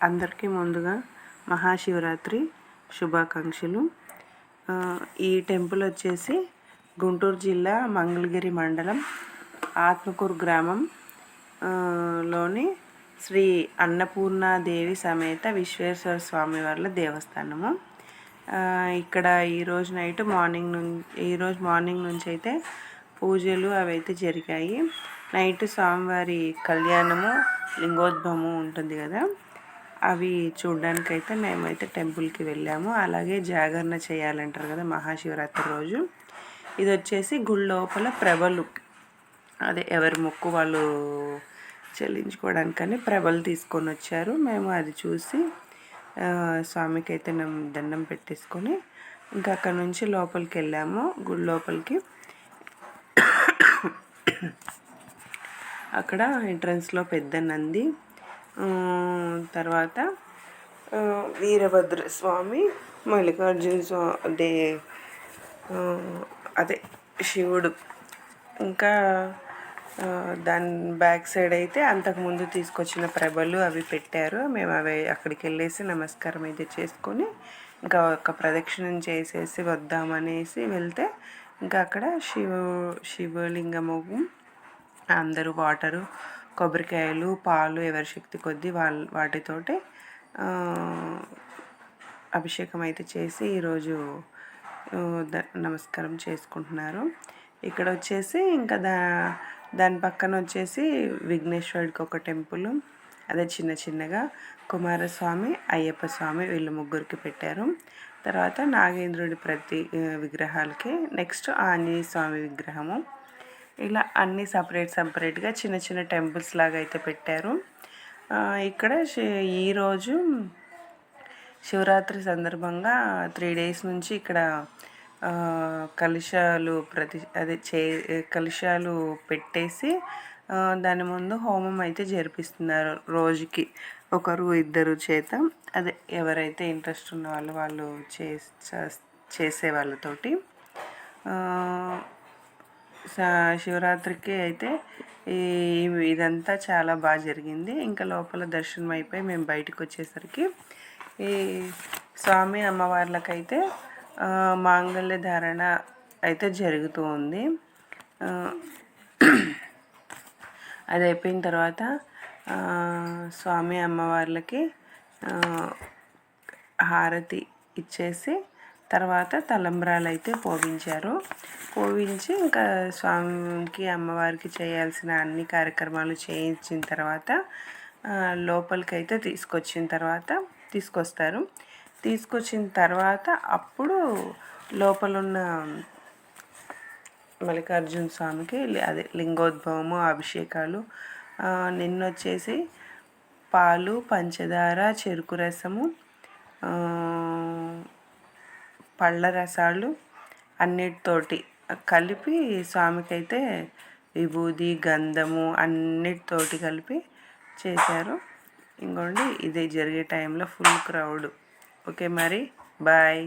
అందరికీ ముందుగా మహాశివరాత్రి శుభాకాంక్షలు. ఈ టెంపుల్ వచ్చేసి గుంటూరు జిల్లా మంగళగిరి మండలం ఆత్మకూరు గ్రామం లోని శ్రీ అన్నపూర్ణాదేవి సమేత విశ్వేశ్వర స్వామి వారి దేవస్థానము. ఇక్కడ ఈరోజు మార్నింగ్ నుంచి అయితే పూజలు అవి అయితే జరిగాయి. నైట్ స్వామివారి కళ్యాణము లింగోద్భవము ఉంటుంది కదా, అవి చూడడానికైతే మేమైతే టెంపుల్కి వెళ్ళాము. అలాగే జాగరణ చేయాలంటారు కదా మహాశివరాత్రి రోజు. ఇది వచ్చేసి గుడి లోపల ప్రభలు, అదే ఎవరి మొక్కు వాళ్ళు చెల్లించుకోవడానికని ప్రభలు తీసుకొని వచ్చారు. మేము అది చూసి స్వామికి అయితే దండం పెట్టేసుకొని ఇంకా అక్కడ నుంచి లోపలికి వెళ్ళాము. గుడి లోపలికి అక్కడ ఎంట్రన్స్లో పెద్ద నంది, తర్వాత వీరభద్ర స్వామి, మల్లికార్జున స్వామి అదే శివుడు, ఇంకా దాని బ్యాక్ సైడ్ అయితే అంతకుముందు తీసుకొచ్చిన ప్రభలు అవి పెట్టారు. మేము అవి అక్కడికి వెళ్ళేసి నమస్కారం అయితే చేసుకొని ఇంకా ఒక ప్రదక్షిణం చేసేసి వద్దామనేసి వెళ్తే ఇంకా అక్కడ శివలింగము, అందరూ వాటరు, కొబ్బరికాయలు, పాలు ఎవరి శక్తి కొద్దీ వాటితోటి అభిషేకం అయితే చేసి ఈరోజు నమస్కారం చేసుకుంటున్నారు. ఇక్కడ వచ్చేసి ఇంకా దాని పక్కన వచ్చేసి విఘ్నేశ్వరుడికి ఒక టెంపుల్, అదే చిన్నగా కుమారస్వామి, అయ్యప్ప స్వామి వీళ్ళు ముగ్గురికి పెట్టారు. తర్వాత నాగేంద్రుడి ప్రతి విగ్రహాలకి, నెక్స్ట్ ఆంజనేయ స్వామి విగ్రహము, ఇలా అన్నీ సపరేట్గా చిన్న టెంపుల్స్ లాగా అయితే పెట్టారు. ఇక్కడ ఈరోజు శివరాత్రి సందర్భంగా 3 days నుంచి ఇక్కడ కలశాలు కలశాలు పెట్టేసి దాని ముందు హోమం అయితే జరిపిస్తున్నారు. రోజుకి ఒకరు ఇద్దరు చేత, అదే ఎవరైతే ఇంట్రెస్ట్ ఉన్న వాళ్ళు చేసే వాళ్ళతోటి శివరాత్రికి అయితే ఇదంతా చాలా బాగా జరిగింది. ఇంకా లోపల దర్శనం అయిపోయి మేము బయటకు వచ్చేసరికి ఈ స్వామి అమ్మవార్లకైతే మాంగళ్య ధారణ అయితే జరుగుతూ ఉంది. అది అయిపోయిన తర్వాత స్వామి అమ్మవార్లకి హారతి ఇచ్చేసి తర్వాత తలంబ్రాలు అయితే పోవించి ఇంకా స్వామికి అమ్మవారికి చేయాల్సిన అన్ని కార్యక్రమాలు చేయించిన తర్వాత లోపలికి అయితే తీసుకొచ్చిన తర్వాత అప్పుడు లోపలున్న మల్లికార్జున స్వామికి అదే లింగోద్భవము, అభిషేకాలు, నిన్నొచ్చేసి పాలు, పంచదార, చెరుకు రసము, పళ్ళ రసాలు అన్నిటితోటి కలిపి స్వామికి అయితే విభూది, గంధము అన్నిటితోటి కలిపి చేశారు. ఇంకోండి ఇదే జరిగే టైంలో ఫుల్ క్రౌడ్. ఓకే మరి బాయ్.